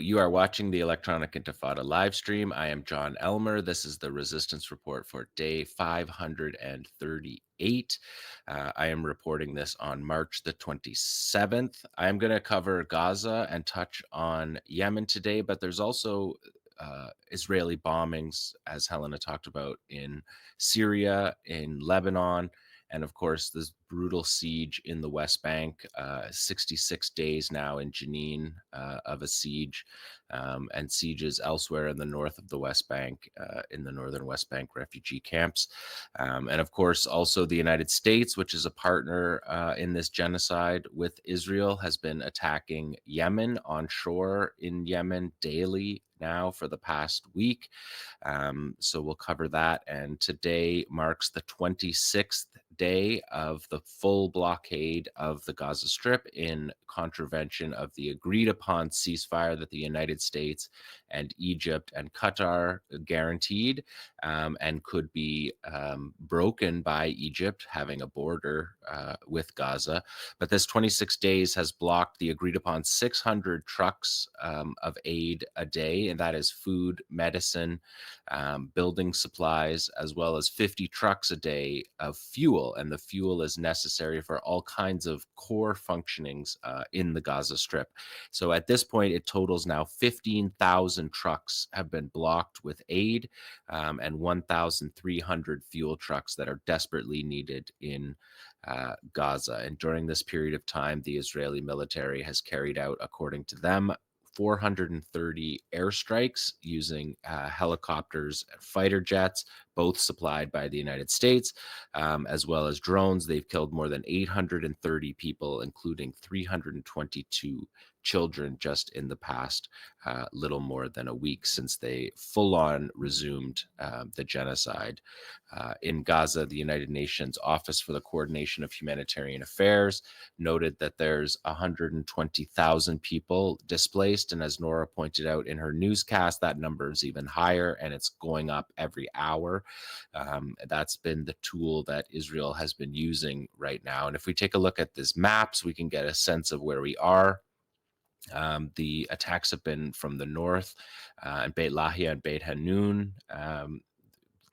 You are watching the Electronic Intifada live stream. I am Jon Elmer. This is the resistance report for day 538. I am reporting this on March the 27th. I am going to cover Gaza and touch on Yemen today, but there's also Israeli bombings, as Helena talked about, in Syria, in Lebanon, and of course, this brutal siege in the West Bank, 66 days now in Jenin of a siege, and sieges elsewhere in the north of the West Bank, in the northern West Bank refugee camps. And of course, also the United States, which is a partner in this genocide with Israel, has been attacking Yemen onshore in Yemen daily now for the past week. So we'll cover that. And today marks the 26th day of the full blockade of the Gaza Strip in contravention of the agreed upon ceasefire that the United States and Egypt and Qatar guaranteed, and could be broken by Egypt having a border with Gaza. But this 26 days has blocked the agreed upon 600 trucks of aid a day, and that is food, medicine, building supplies, as well as 50 trucks a day of fuel. And the fuel is necessary for all kinds of core functionings in the Gaza Strip. So at this point, it totals now 15,000 trucks have been blocked with aid, and 1,300 fuel trucks that are desperately needed in Gaza. And during this period of time, the Israeli military has carried out, according to them, 430 airstrikes using helicopters and fighter jets, both supplied by the United States, as well as drones. They've killed more than 830 people, including 322 children, just in the past little more than a week since they full-on resumed the genocide. In Gaza, the United Nations Office for the Coordination of Humanitarian Affairs noted that there's 120,000 people displaced. And as Nora pointed out in her newscast, that number is even higher and it's going up every hour. That's been the tool that Israel has been using right now. And if we take a look at these maps, we can get a sense of where we are. The attacks have been from the north, in Beit Lahia and Beit Hanun,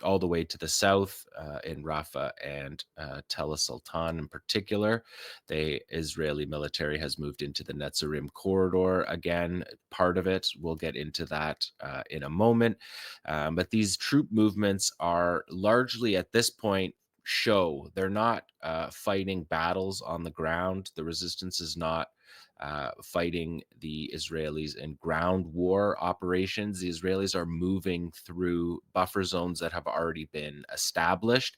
all the way to the south in Rafah and Tel Sultan in particular. The Israeli military has moved into the Netzarim corridor again, part of it. We'll get into that in a moment. But these troop movements are largely at this point they're not fighting battles on the ground. The resistance is not fighting the Israelis in ground war operations. The Israelis are moving through buffer zones that have already been established.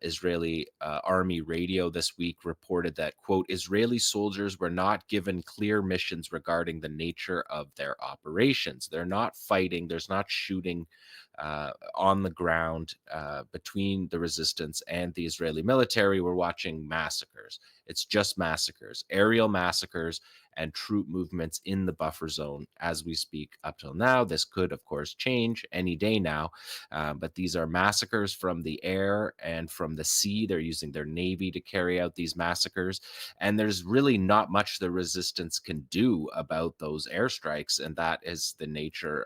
Israeli army radio this week reported that, quote, Israeli soldiers were not given clear missions regarding the nature of their operations. They're not fighting, there's not shooting on the ground between the resistance and the Israeli military. We're watching massacres. It's just massacres, aerial massacres, and troop movements in the buffer zone as we speak up till now. This could, of course, change any day now, but these are massacres from the air and from the sea. They're using their navy to carry out these massacres, and there's really not much the resistance can do about those airstrikes, and that is the nature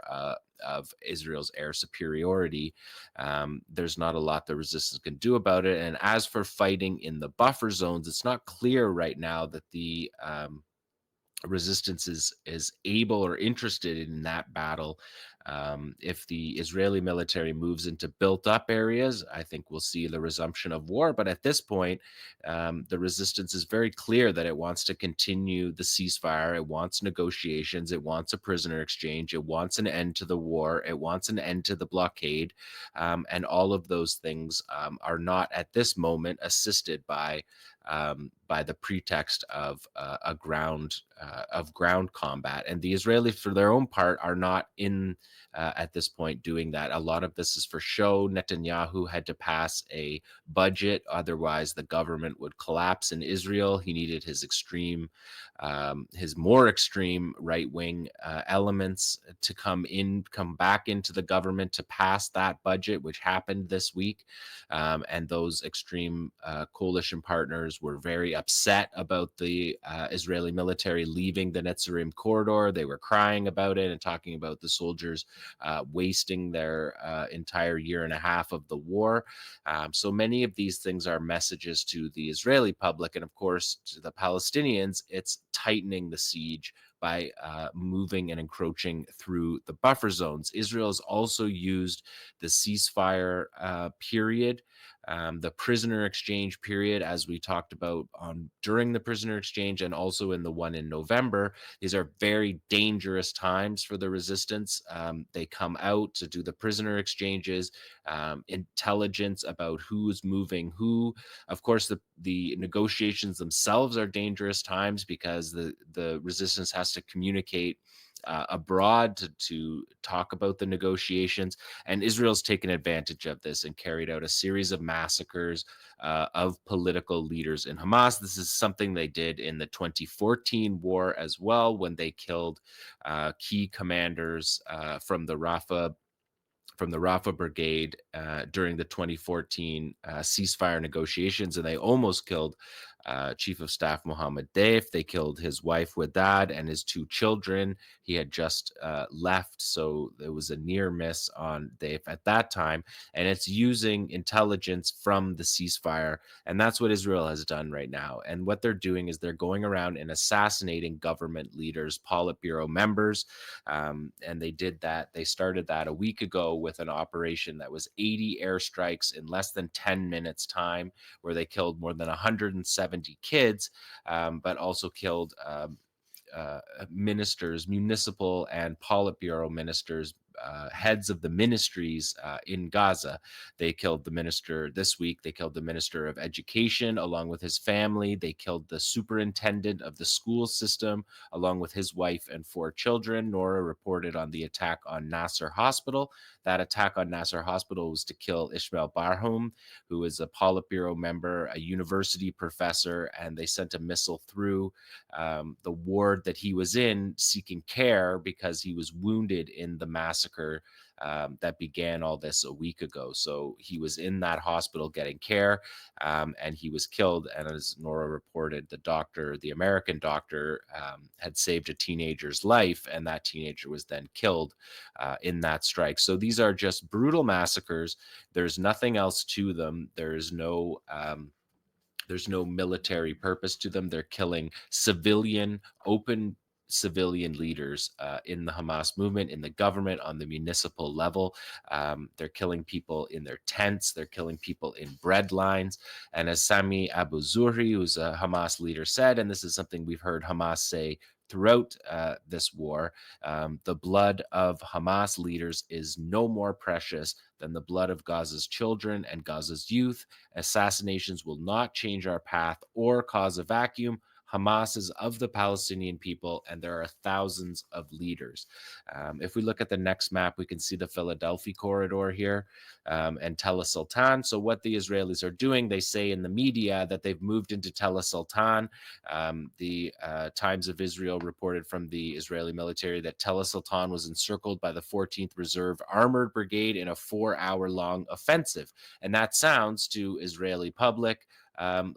of Israel's air superiority. There's not a lot the resistance can do about it. And as for fighting in the buffer zones, it's not clear right now that the resistance is able or interested in that battle. If the Israeli military moves into built up areas, I think we'll see the resumption of war. But at this point, the resistance is very clear that it wants to continue the ceasefire. It wants negotiations. It wants a prisoner exchange. It wants an end to the war. It wants an end to the blockade. And all of those things are not at this moment assisted by the pretext of ground combat. And the Israelis, for their own part, are not in at this point doing that. A lot of this is for show. Netanyahu had to pass a budget, otherwise the government would collapse in Israel. He needed his more extreme right-wing elements to come back into the government to pass that budget, which happened this week. And those extreme coalition partners were very very upset about the Israeli military leaving the Netzarim corridor. They were crying about it and talking about the soldiers wasting their entire year and a half of the war. So many of these things are messages to the Israeli public. And of course, to the Palestinians, it's tightening the siege by moving and encroaching through the buffer zones. Israel has also used the ceasefire period, the prisoner exchange period, as we talked about during the prisoner exchange and also in the one in November. These are very dangerous times for the resistance. They come out to do the prisoner exchanges, intelligence about who's moving who. Of course, the negotiations themselves are dangerous times because the resistance has to communicate abroad to talk about the negotiations. And Israel's taken advantage of this and carried out a series of massacres of political leaders in Hamas. This is something they did in the 2014 war as well, when they killed key commanders from the Rafah Brigade during the 2014 ceasefire negotiations, and they almost killed Chief of Staff Mohammed Deif. They killed his wife Wadad and his two children. He had just left, so there was a near miss on Deif at that time. And it's using intelligence from the ceasefire, and that's what Israel has done right now. And what they're doing is they're going around and assassinating government leaders, Politburo members, and they did that. They started that a week ago with an operation that was 80 airstrikes in less than 10 minutes time, where they killed more than 170 kids, but also killed ministers, municipal and Politburo ministers, heads of the ministries in Gaza. They killed the minister this week. They killed the minister of education along with his family. They killed the superintendent of the school system along with his wife and four children. Nora reported on the attack on Nasser Hospital. That attack on Nasser Hospital was to kill Ismail Barhoum, who is a Politburo member, a university professor, and they sent a missile through the ward that he was in seeking care because he was wounded in the massacre that began all this a week ago. So he was in that hospital getting care, and he was killed. And as Nora reported, the American doctor, had saved a teenager's life, and that teenager was then killed in that strike. So these are just brutal massacres. There's nothing else to them. There's no military purpose to them. They're killing open civilian leaders in the Hamas movement, in the government, on the municipal level. They're killing people in their tents. They're killing people in bread lines. And as Sami Abu Zuhri, who's a Hamas leader, said, and this is something we've heard Hamas say throughout this war, the blood of Hamas leaders is no more precious than the blood of Gaza's children and Gaza's youth. Assassinations will not change our path or cause a vacuum. Hamas is of the Palestinian people, and there are thousands of leaders. If we look at the next map, we can see the Philadelphia corridor here, and Tel Sultan. So what the Israelis are doing, they say in the media that they've moved into Tel Sultan. The Times of Israel reported from the Israeli military that Tel Sultan was encircled by the 14th Reserve Armored Brigade in a 4-hour-long offensive. And that sounds to Israeli public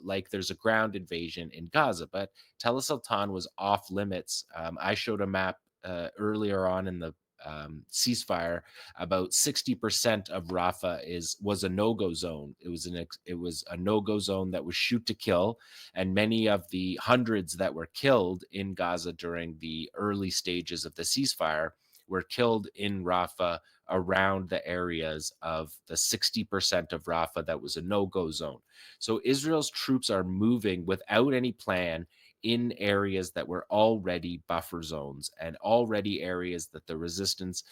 like there's a ground invasion in Gaza, but Tel Sultan was off limits. I showed a map earlier on in the ceasefire. About 60% of Rafah was a no-go zone. It was a no-go zone that was shoot to kill, and many of the hundreds that were killed in Gaza during the early stages of the ceasefire were killed in Rafah, around the areas of the 60% of Rafah that was a no-go zone. So Israel's troops are moving without any plan in areas that were already buffer zones and already areas that the resistance,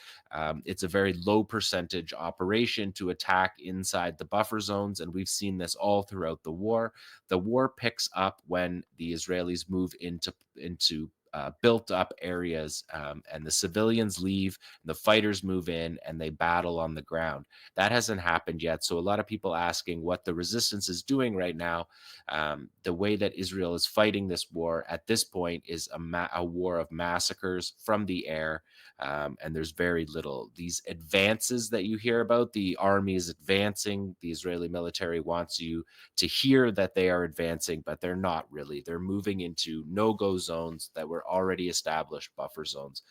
it's a very low percentage operation to attack inside the buffer zones. And we've seen this all throughout the war. The war picks up when the Israelis move into built up areas, and the civilians leave, the fighters move in, and they battle on the ground. That hasn't happened yet. So a lot of people asking what the resistance is doing right now. The way that Israel is fighting this war at this point is a war of massacres from the air. And there's very little. These advances that you hear about, the army is advancing, the Israeli military wants you to hear that they are advancing, but they're not really. They're moving into no-go zones that were already established buffer zones.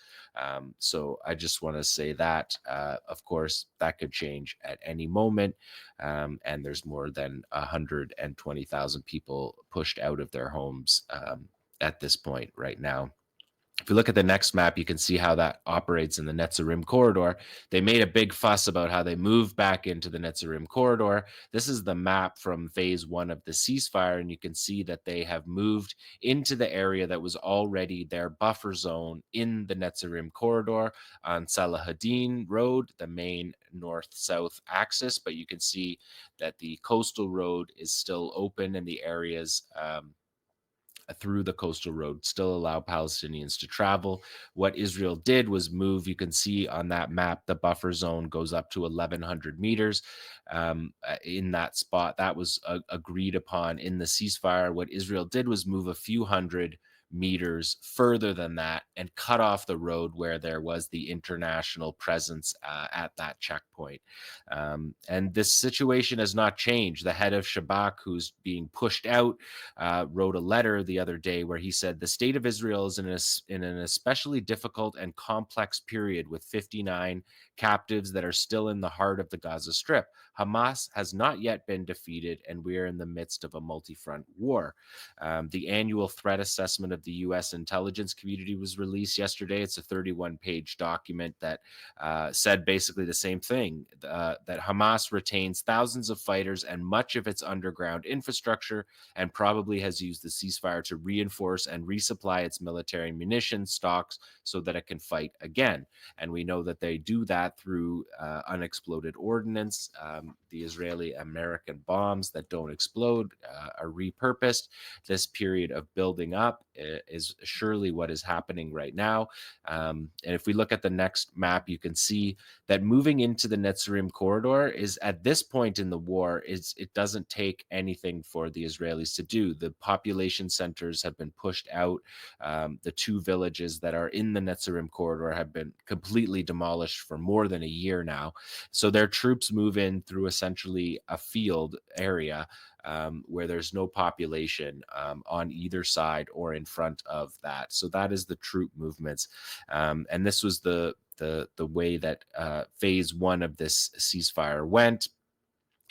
So I just want to say that, of course, that could change at any moment. And there's more than 120,000 people pushed out of their homes at this point right now. If you look at the next map, you can see how that operates in the Netzarim corridor. They made a big fuss about how they moved back into the Netzarim corridor. This is the map from phase one of the ceasefire, and you can see that they have moved into the area that was already their buffer zone in the Netzarim corridor on Salahadin Road, the main north-south axis. But you can see that the coastal road is still open, and the areas through the coastal road still allow Palestinians to travel. What Israel did was move. You can see on that map, the buffer zone goes up to 1,100 meters in that spot. That was agreed upon in the ceasefire. What Israel did was move a few hundred meters further than that and cut off the road where there was the international presence at that checkpoint. And this situation has not changed. The head of Shabak, who's being pushed out, wrote a letter the other day where he said the state of Israel is in an especially difficult and complex period with 59 captives that are still in the heart of the Gaza Strip. Hamas has not yet been defeated, and we are in the midst of a multi-front war. The annual threat assessment of the U.S. intelligence community was released yesterday. It's a 31-page document that said basically the same thing, that Hamas retains thousands of fighters and much of its underground infrastructure, and probably has used the ceasefire to reinforce and resupply its military munitions stocks so that it can fight again. And we know that they do that through unexploded ordnance. The Israeli-American bombs that don't explode are repurposed. This period of building up is surely what is happening right now. And if we look at the next map, you can see that moving into the Netzarim corridor is, at this point in the war, it doesn't take anything for the Israelis to do. The population centers have been pushed out. The two villages that are in the Netzarim corridor have been completely demolished for more than a year now. So their troops move in through essentially a field area where there's no population on either side or in front of that. So that is the troop movements. And this was the way that phase one of this ceasefire went.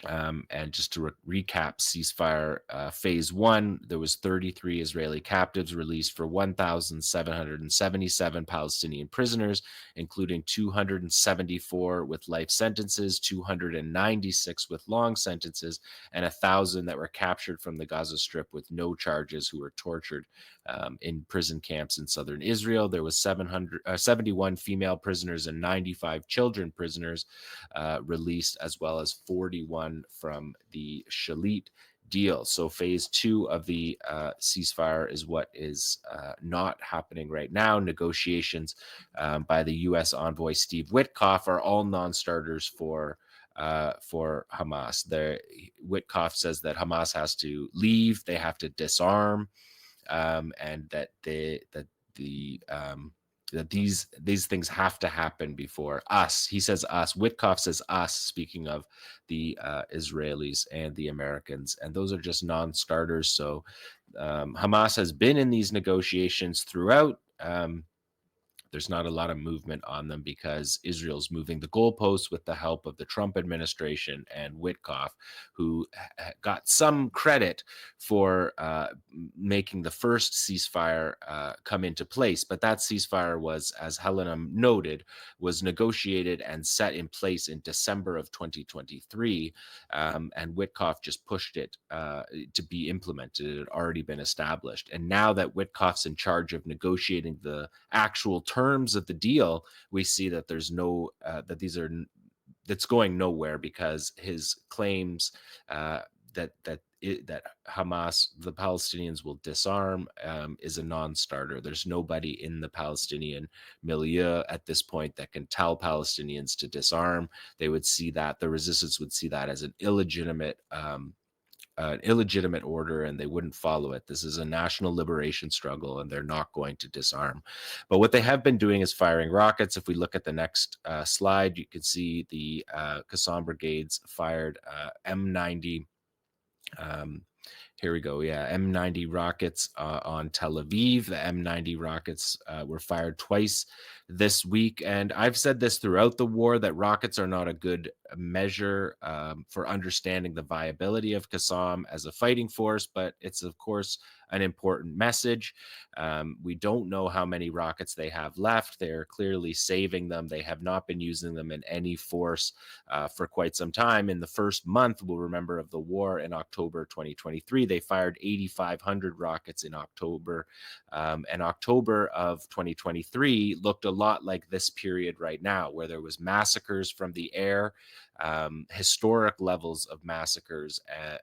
And just to recap ceasefire phase one, there was 33 Israeli captives released for 1,777 Palestinian prisoners, including 274 with life sentences, 296 with long sentences, and 1,000 that were captured from the Gaza Strip with no charges, who were tortured in prison camps in southern Israel. There was 71 female prisoners and 95 children prisoners released, as well as 41 from the Shalit deal. So phase two of the ceasefire is what is not happening right now. Negotiations by the U.S. envoy Steve Witkoff are all non-starters for Hamas. Witkoff says that Hamas has to leave, they have to disarm, and that that these things have to happen before us. He says us. Witkoff says us, speaking of the Israelis and the Americans, and those are just non-starters. So Hamas has been in these negotiations throughout. There's not a lot of movement on them because Israel's moving the goalposts with the help of the Trump administration and Witkoff, who got some credit for making the first ceasefire come into place. But that ceasefire was, as Helena noted, was negotiated and set in place in December of 2023. And Witkoff just pushed it to be implemented. It had already been established. And now that Witkoff's in charge of negotiating the actual terms of the deal, we see that there's no that's going nowhere, because his claims that Hamas, the Palestinians, will disarm is a non-starter. There's nobody in the Palestinian milieu at this point that can tell Palestinians to disarm. They would see that, the resistance would see that as an illegitimate an illegitimate order and they wouldn't follow it. This is a national liberation struggle and they're not going to disarm. But what they have been doing is firing rockets. If we look at the next slide, you can see the 𝐤𝐿 brigades fired M90. Here we go. Yeah, M90 rockets on Tel Aviv. The M90 rockets were fired twice this week. And I've said this throughout the war that rockets are not a good measure for understanding the viability of 𝐤𝐿 as a fighting force, but it's, of course, an important message. We don't know how many rockets they have left. They're clearly saving them. They have not been using them in any force for quite some time. In the first month, we'll remember, of the war in October 2023, they fired 8,500 rockets in October. And October of 2023 looked a lot like this period right now, where there was massacres from the air, historic levels of massacres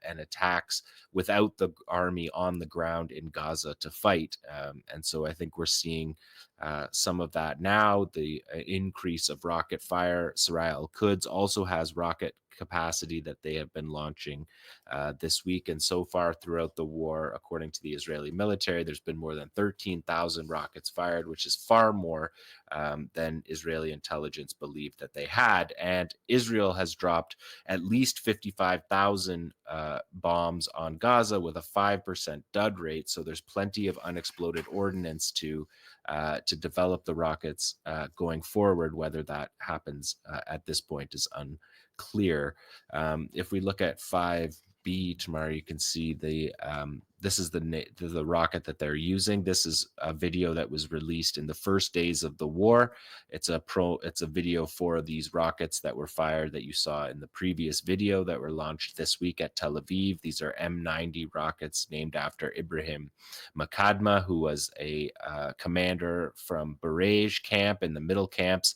and attacks without the army on the ground in Gaza to fight. And so I think we're seeing some of that now. The increase of rocket fire. 𝐓𝐴 also has rocket capacity that they have been launching this week. And so far throughout the war, according to the Israeli military, there's been more than 13,000 rockets fired, which is far more than Israeli intelligence believed that they had. And Israel has dropped at least 55,000 bombs on Gaza with a 5% dud rate. So there's plenty of unexploded ordnance to develop the rockets going forward. Whether that happens at this point is unclear. If we look at 5B, Tamar, you can see this is the rocket that they're using. This is a video that was released in the first days of the war. It's a video for these rockets that were fired that you saw in the previous video that were launched this week at Tel Aviv. These are M90 rockets named after 𝐓𝐴 𝐐𝐿, who was a commander from Barej camp in the middle camps.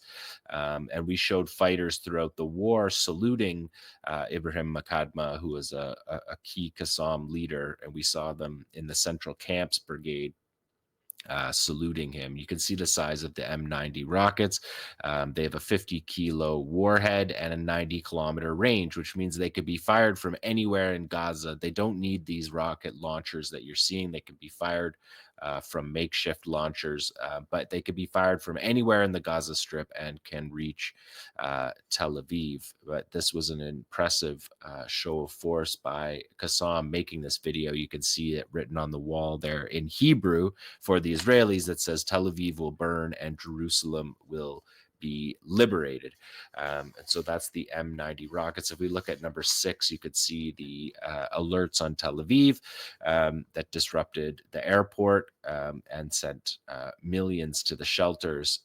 And we showed fighters throughout the war saluting 𝐓𝐴 𝐐𝐿, who was a key 𝐤𝐿 leader, and we saw them in the Central Camps Brigade saluting him. You can see the size of the M90 rockets. They have a 50-kilo warhead and a 90-kilometer range, which means they could be fired from anywhere in Gaza. They don't need these rocket launchers that you're seeing. They can be fired from makeshift launchers, but they could be fired from anywhere in the Gaza Strip and can reach Tel Aviv. But this was an impressive show of force by 𝐤𝐿 making this video. You can see it written on the wall there in Hebrew for the Israelis that says Tel Aviv will burn and Jerusalem will be liberated. And so that's the M90 rockets. If we look at number 6, you could see the alerts on Tel Aviv that disrupted the airport and sent millions to the shelters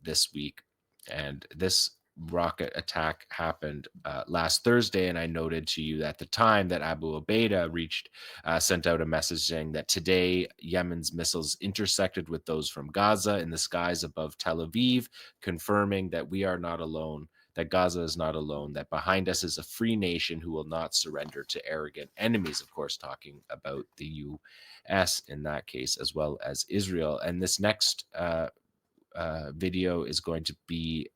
this week. And this rocket attack happened last Thursday, and I noted to you at the time that Abu Ubaidah sent out a message saying that today Yemen's missiles intersected with those from Gaza in the skies above Tel Aviv, confirming that we are not alone, that Gaza is not alone, that behind us is a free nation who will not surrender to arrogant enemies. Of course, talking about the U.S. in that case, as well as Israel. And this next video is going to be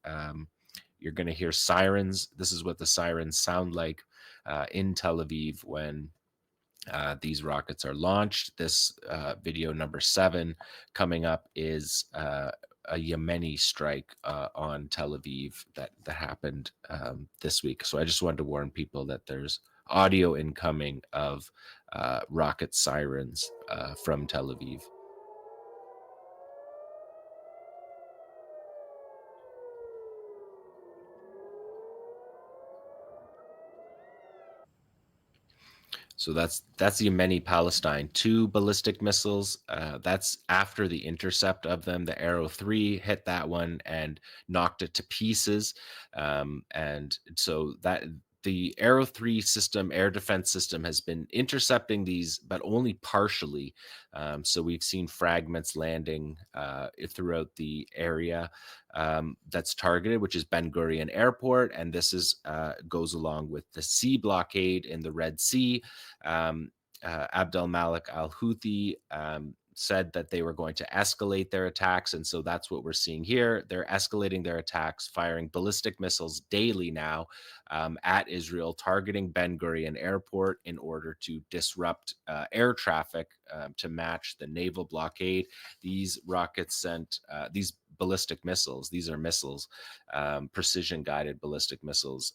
you're going to hear sirens. This is what the sirens sound like in Tel Aviv when these rockets are launched. This video number 7 coming up is a Yemeni strike on Tel Aviv that happened this week. So I just wanted to warn people that there's audio incoming of rocket sirens from Tel Aviv. So that's the Yemeni Palestine 2 ballistic missiles. That's after the intercept of them. The Arrow 3 hit that one and knocked it to pieces. And so that the Arrow 3 system, air defense system, has been intercepting these, but only partially. So we've seen fragments landing throughout the area that's targeted, which is Ben Gurion Airport. And this goes along with the sea blockade in the Red Sea. Abdel Malik al-Houthi said that they were going to escalate their attacks. And so that's what we're seeing here. They're escalating their attacks, firing ballistic missiles daily now at Israel, targeting Ben Gurion Airport in order to disrupt air traffic to match the naval blockade. These rockets sent these ballistic missiles. These are missiles, precision guided ballistic missiles.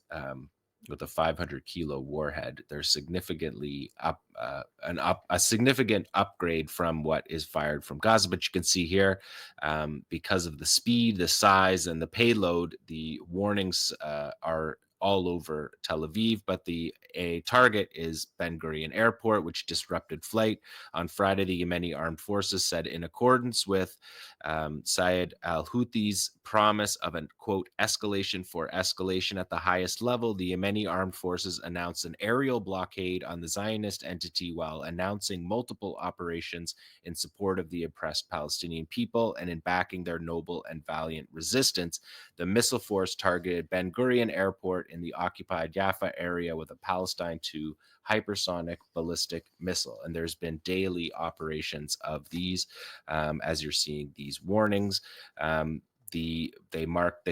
With a 500 kilo warhead, they're significantly a significant upgrade from what is fired from Gaza. But you can see here, because of the speed, the size, and the payload, the warnings are all over Tel Aviv, but a target is Ben Gurion Airport, which disrupted flight. On Friday, the Yemeni armed forces said, in accordance with Saeed al-Houthis' promise of an, quote, escalation for escalation at the highest level, the Yemeni armed forces announced an aerial blockade on the Zionist entity while announcing multiple operations in support of the oppressed Palestinian people and in backing their noble and valiant resistance. The missile force targeted Ben Gurion Airport in the occupied Jaffa area with a Palestine 2 hypersonic ballistic missile. And there's been daily operations of these, as you're seeing these warnings. They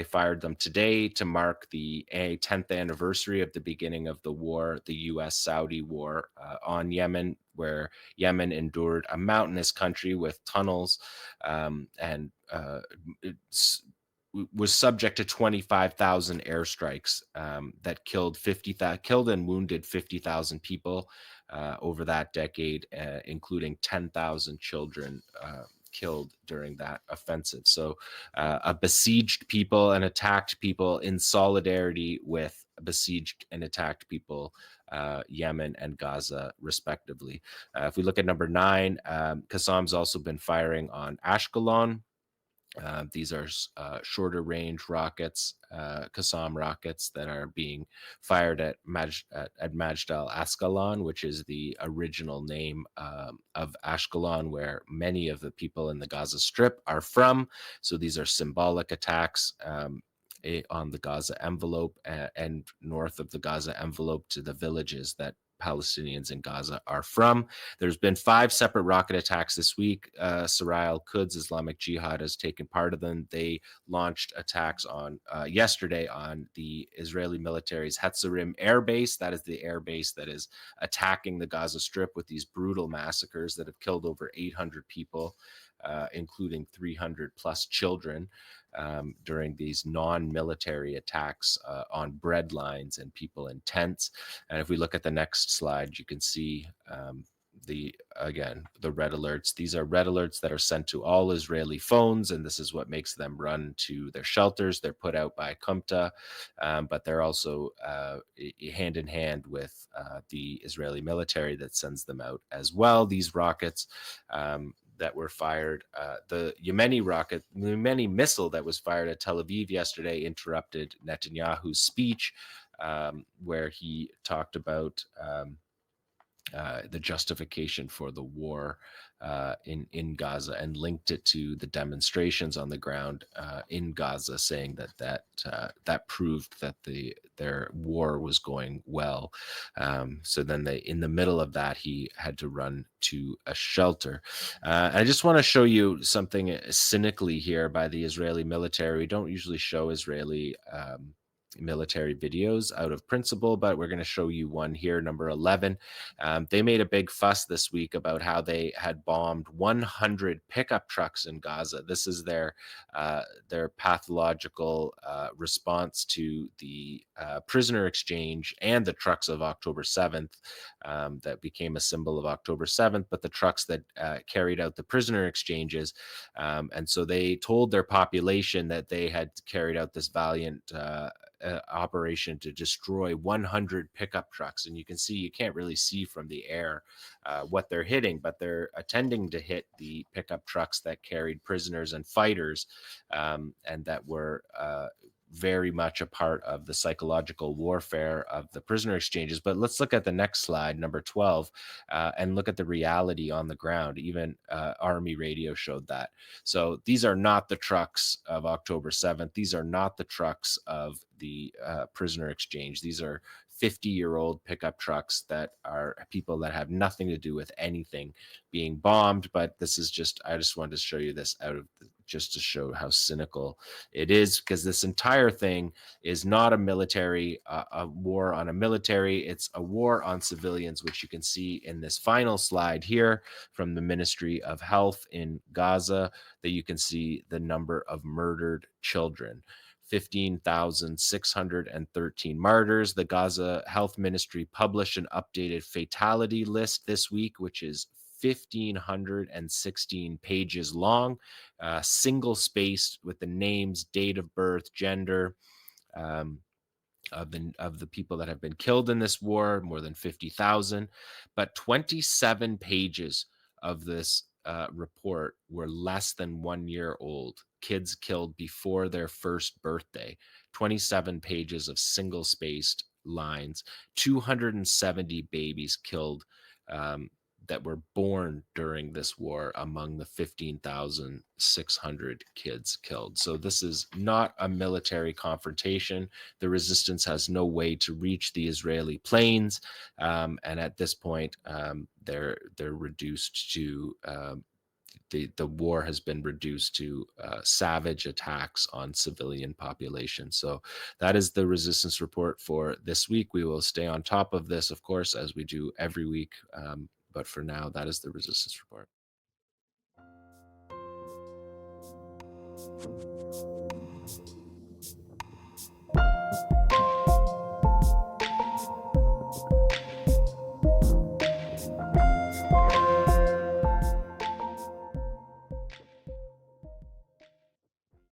fired them today to mark the 10th anniversary of the beginning of the war, the U.S.-Saudi war on Yemen, where Yemen endured a mountainous country with tunnels and was subject to 25,000 airstrikes that killed and wounded 50,000 people over that decade, including 10,000 children killed during that offensive. So a besieged people and attacked people in solidarity with besieged and attacked people, Yemen and Gaza, respectively. If we look at number 9, Qassam's also been firing on Ashkelon. These are shorter range rockets, Qassam rockets, that are being fired at Majd al-Asqalon, which is the original name of Ashkelon, where many of the people in the Gaza Strip are from. So these are symbolic attacks on the Gaza envelope and north of the Gaza envelope to the villages that Palestinians in Gaza are from. There's been 5 separate rocket attacks this week. Sirayah al-Quds Islamic Jihad has taken part of them. They launched attacks on yesterday on the Israeli military's Netzarim air base. That is the air base that is attacking the Gaza Strip with these brutal massacres that have killed over 800 people, including 300 plus children, during these non-military attacks on bread lines and people in tents. And if we look at the next slide, you can see the red alerts. These are red alerts that are sent to all Israeli phones, and this is what makes them run to their shelters. They're put out by 𝐓𝐡𝐞, but they're also hand in hand with the Israeli military that sends them out as well. These rockets that were fired, the Yemeni missile that was fired at Tel Aviv yesterday interrupted Netanyahu's speech, where he talked about the justification for the war in Gaza, and linked it to the demonstrations on the ground in Gaza, saying that proved that their war was going well. So then in the middle of that, he had to run to a shelter. I just want to show you something cynically here by the Israeli military. We don't usually show Israeli military videos out of principle, but we're going to show you one here, number 11. They made a big fuss this week about how they had bombed 100 pickup trucks in Gaza. This is their pathological response to the prisoner exchange and the trucks of October 7th that became a symbol of October 7th, but the trucks that carried out the prisoner exchanges. And so they told their population that they had carried out this valiant operation to destroy 100 pickup trucks. And you can see, you can't really see from the air what they're hitting, but they're attending to hit the pickup trucks that carried prisoners and fighters, and that were very much a part of the psychological warfare of the prisoner exchanges. But let's look at the next slide, number 12, and look at the reality on the ground. Even Army radio showed that. So these are not the trucks of October 7th. These are not the trucks of the prisoner exchange. These are 50-year-old pickup trucks that are people that have nothing to do with anything being bombed. But this is just, I just wanted to show you this just to show how cynical it is, because this entire thing is not a military, a war on a military. It's a war on civilians, which you can see in this final slide here from the Ministry of Health in Gaza, that you can see the number of murdered children. 15,613 martyrs. The Gaza Health Ministry published an updated fatality list this week, which is 1,516 pages long, single spaced with the names, date of birth, gender, um, of the people that have been killed in this war, more than 50,000. But 27 pages of this report were less than 1 year old, kids killed before their first birthday. 27 pages of single spaced lines, 270 babies killed, um, that were born during this war, among the 15,600 kids killed. So this is not a military confrontation. The resistance has no way to reach the Israeli plains, and at this point, they're reduced to, the war has been reduced to savage attacks on civilian populations. So that is the resistance report for this week. We will stay on top of this, of course, as we do every week. But for now, that is the resistance report.